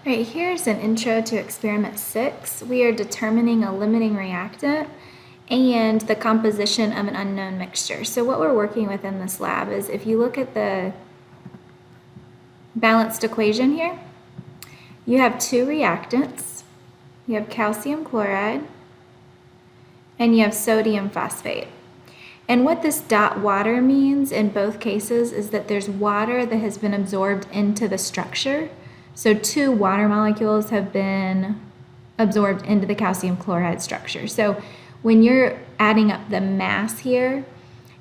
All right, here's an intro to experiment 6. We are determining a limiting reactant and the composition of an unknown mixture. So what we're working with in this lab is, if you look at the balanced equation here, you have two reactants. You have calcium chloride and you have sodium phosphate. And what this dot water means in both cases is that there's water that has been absorbed into the structure. So two water molecules have been absorbed into the calcium chloride structure. So when you're adding up the mass here,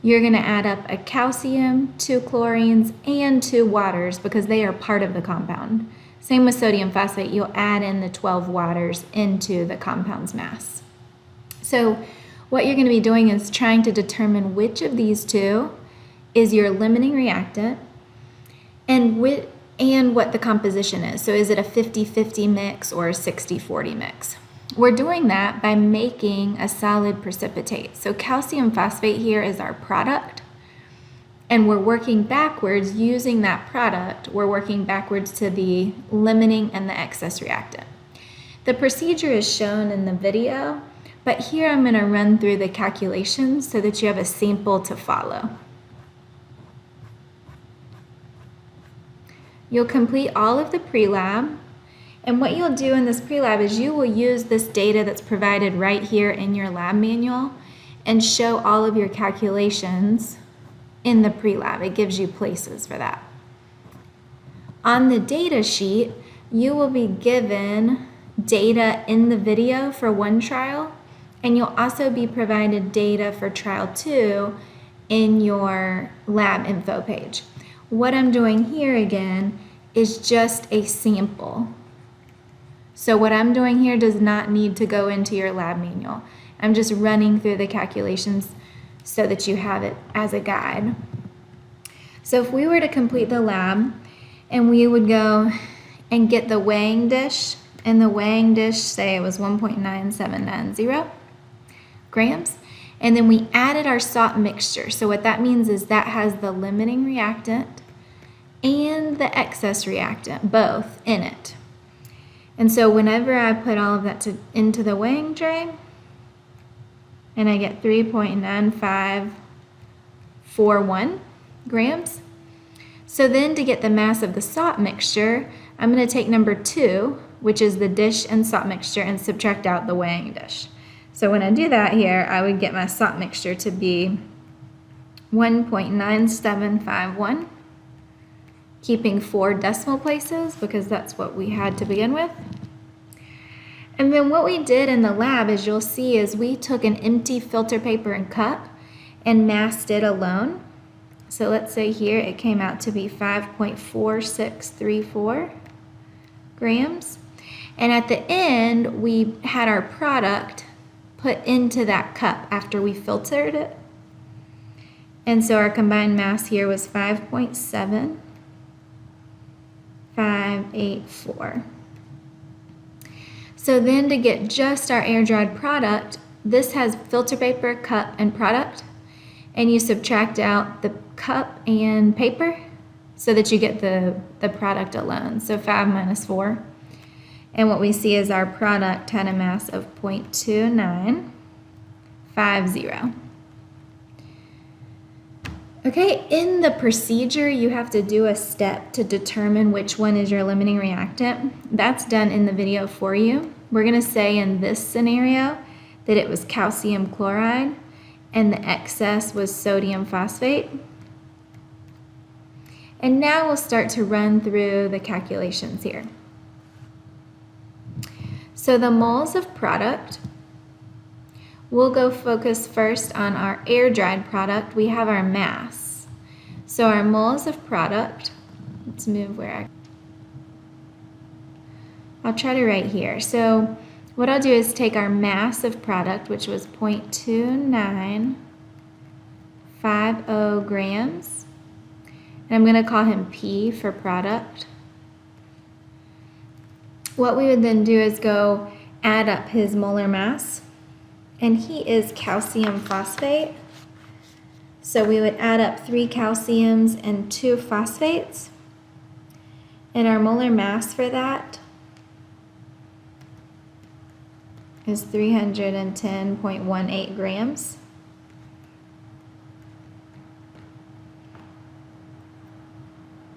you're going to add up a calcium, two chlorines, and two waters because they are part of the compound. Same with sodium phosphate, you'll add in the 12 waters into the compound's mass. So what you're going to be doing is trying to determine which of these two is your limiting reactant and what the composition is. So is it a 50-50 mix or a 60-40 mix? We're doing that by making a solid precipitate. So calcium phosphate here is our product, and we're working backwards using that product. We're working backwards to the limiting and the excess reactant. The procedure is shown in the video, but here I'm going to run through the calculations so that you have a sample to follow. You'll complete all of the pre-lab, and what you'll do in this pre-lab is you will use this data that's provided right here in your lab manual and show all of your calculations in the pre-lab. It gives you places for that. On the data sheet, you will be given data in the video for one trial, and you'll also be provided data for trial 2 in your lab info page. What I'm doing here again is just a sample. So what I'm doing here does not need to go into your lab manual. I'm just running through the calculations so that you have it as a guide. So if we were to complete the lab and we would go and get the weighing dish, and the weighing dish, say it was 1.9790 grams, and then we added our salt mixture. So what that means is that has the limiting reactant and the excess reactant both in it. And so whenever I put all of that into the weighing tray, and I get 3.9541 grams. So then to get the mass of the salt mixture, I'm going to take number 2, which is the dish and salt mixture, and subtract out the weighing dish. So when I do that here, I would get my salt mixture to be 1.9751, keeping 4 decimal places because that's what we had to begin with. And then what we did in the lab, as you'll see, is we took an empty filter paper and cup and massed it alone. So let's say here it came out to be 5.4634 grams. And at the end, we had our product put into that cup after we filtered it. And so our combined mass here was 5.7584. So then to get just our air-dried product, this has filter paper, cup, and product, and you subtract out the cup and paper so that you get the product alone. So 5 minus 4. And what we see is our product had a mass of 0.2950. Okay, in the procedure, you have to do a step to determine which one is your limiting reactant. That's done in the video for you. We're going to say in this scenario that it was calcium chloride and the excess was sodium phosphate. And now we'll start to run through the calculations here. So the moles of product, we'll go focus first on our air-dried product. We have our mass. So our moles of product, let's move where I'll try to write here. So what I'll do is take our mass of product, which was 0.2950 grams, and I'm going to call him P for product. What we would then do is go add up his molar mass, and he is calcium phosphate. So we would add up 3 calciums and 2 phosphates, and our molar mass for that is 310.18 grams.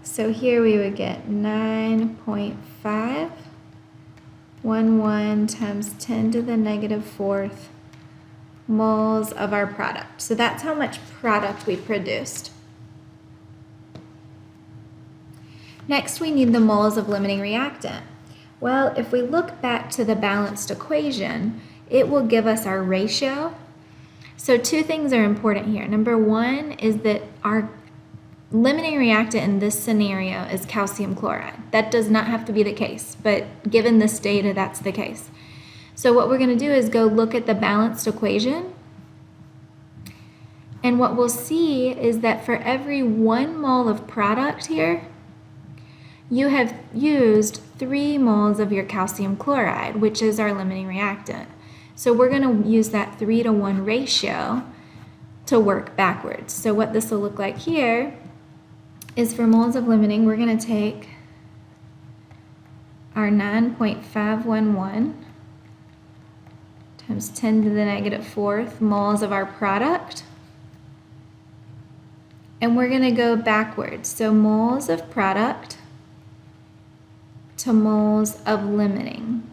So here we would get 9.511 times 10 to the negative fourth moles of our product. So that's how much product we produced. Next, we need the moles of limiting reactant. Well, if we look back to the balanced equation, it will give us our ratio. So two things are important here. Number one is that our limiting reactant in this scenario is calcium chloride. That does not have to be the case, but given this data, that's the case. So what we're going to do is go look at the balanced equation. And what we'll see is that for every 1 mole of product here, you have used 3 moles of your calcium chloride, which is our limiting reactant. So we're going to use that 3-to-1 ratio to work backwards. So what this will look like here is for moles of limiting, we're going to take our 9.511 times 10 to the negative fourth moles of our product. And we're going to go backwards. So moles of product to moles of limiting.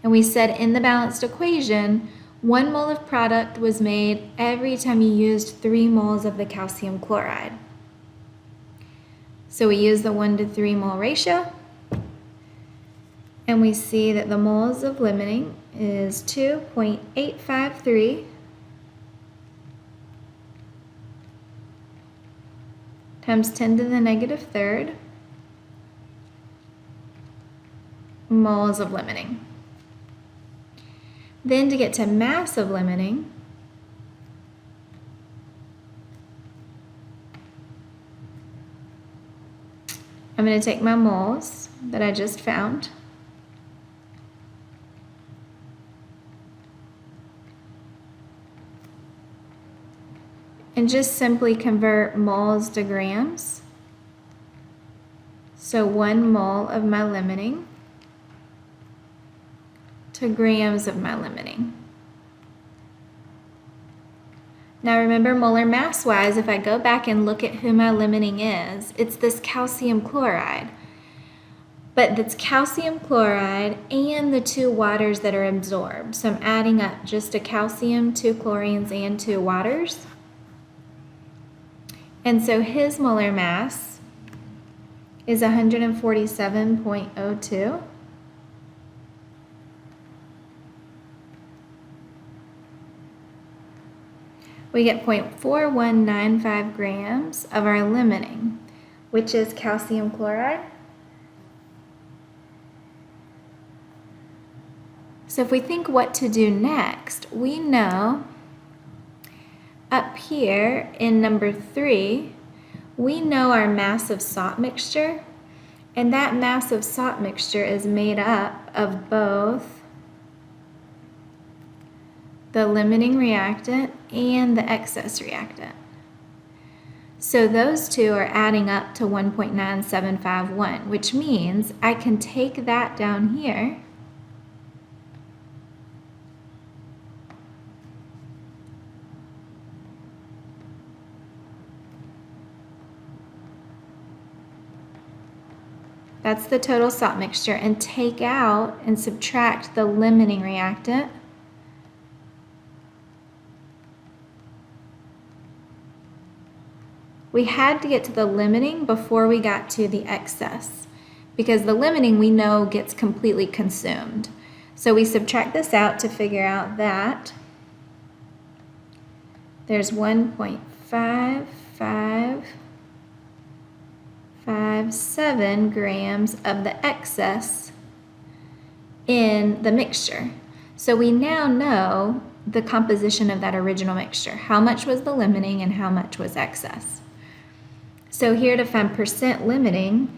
And we said in the balanced equation, 1 mole of product was made every time you used 3 moles of the calcium chloride. So we use the 1-to-3 mole ratio, and we see that the moles of limiting is 2.853 times 10 to the negative third moles of limiting. Then to get to mass of limiting, I'm going to take my moles that I just found and just simply convert moles to grams. So 1 mole of my limiting to grams of my limiting. Now remember, molar mass wise, if I go back and look at who my limiting is, it's this calcium chloride. But that's calcium chloride and the 2 waters that are absorbed. So I'm adding up just a calcium, 2 chlorines, and 2 waters. And so his molar mass is 147.02. We get 0.4195 grams of our limiting, which is calcium chloride. So if we think what to do next, we know up here in number 3, we know our mass of salt mixture, and that mass of salt mixture is made up of both the limiting reactant and the excess reactant. So those two are adding up to 1.9751, which means I can take that down here that's the total salt mixture, and take out and subtract the limiting reactant. We had to get to the limiting before we got to the excess, because the limiting we know gets completely consumed. So we subtract this out to figure out that there's 1.5557 grams of the excess in the mixture. So we now know the composition of that original mixture. How much was the limiting and how much was excess? So here to find percent limiting,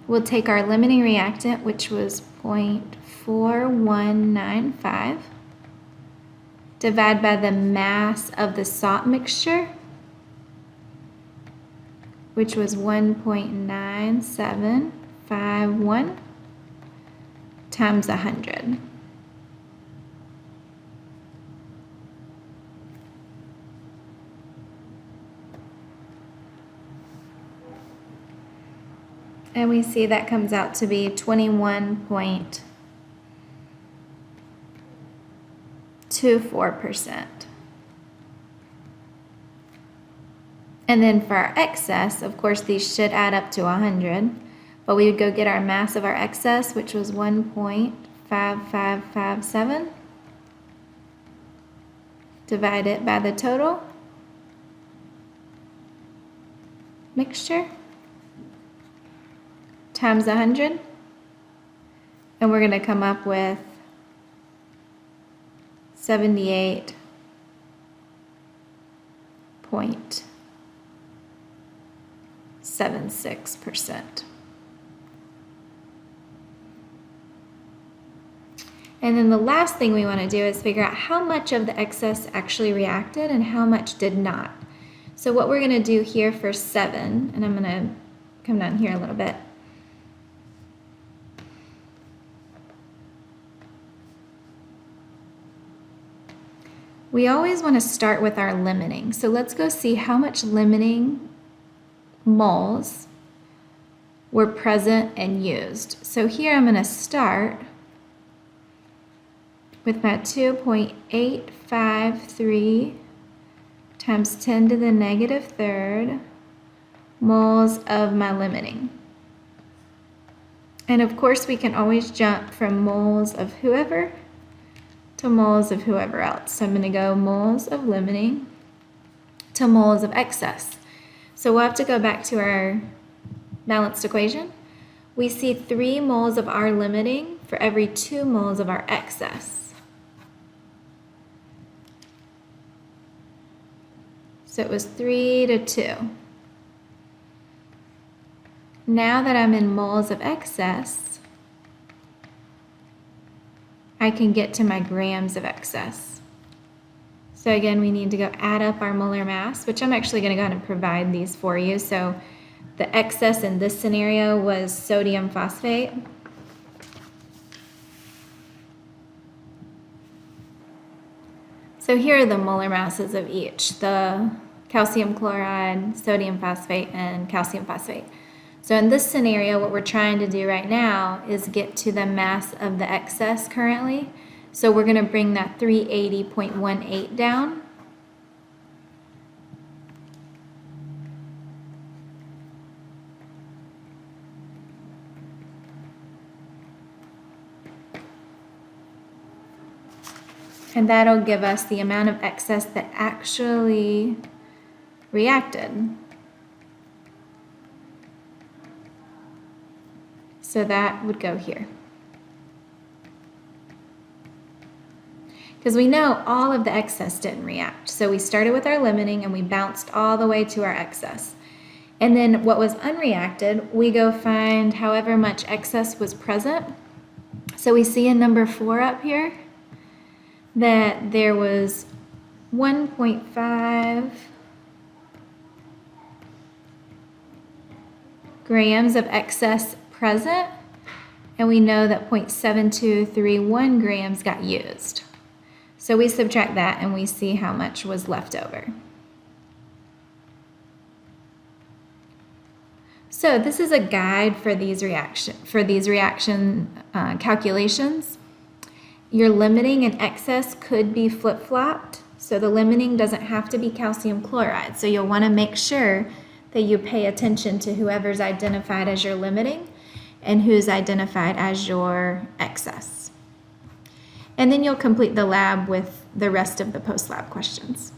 we'll take our limiting reactant, which was 0.4195, divide by the mass of the salt mixture, which was 1.9751 times 100. And we see that comes out to be 21.24%. And then for our excess, of course, these should add up to 100, but we would go get our mass of our excess, which was 1.5557, divide it by the total mixture, times 100, and we're going to come up with 78.76%. And then the last thing we want to do is figure out how much of the excess actually reacted and how much did not. So what we're going to do here for 7, and I'm going to come down here a little bit. We always want to start with our limiting. So let's go see how much limiting moles were present and used. So here I'm going to start with my 2.853 times 10 to the negative third moles of my limiting. And of course we can always jump from moles of whoever to moles of whoever else. So I'm going to go moles of limiting to moles of excess. So we'll have to go back to our balanced equation. We see 3 moles of our limiting for every 2 moles of our excess. So it was 3 to 2. Now that I'm in moles of excess, I can get to my grams of excess. So again, we need to go add up our molar mass, which I'm actually going to go ahead and provide these for you. So the excess in this scenario was sodium phosphate. So here are the molar masses of each, the calcium chloride, sodium phosphate, and calcium phosphate. So in this scenario, what we're trying to do right now is get to the mass of the excess currently. So we're going to bring that 380.18 down. And that'll give us the amount of excess that actually reacted. So that would go here. Because we know all of the excess didn't react. So we started with our limiting and we bounced all the way to our excess. And then what was unreacted, we go find however much excess was present. So we see in number 4 up here that there was 1.5 grams of excess present, and we know that 0.7231 grams got used. So we subtract that and we see how much was left over. So this is a guide for these reaction calculations. Your limiting and excess could be flip-flopped, so the limiting doesn't have to be calcium chloride. So you'll want to make sure that you pay attention to whoever's identified as your limiting and who's identified as your excess. And then you'll complete the lab with the rest of the post-lab questions.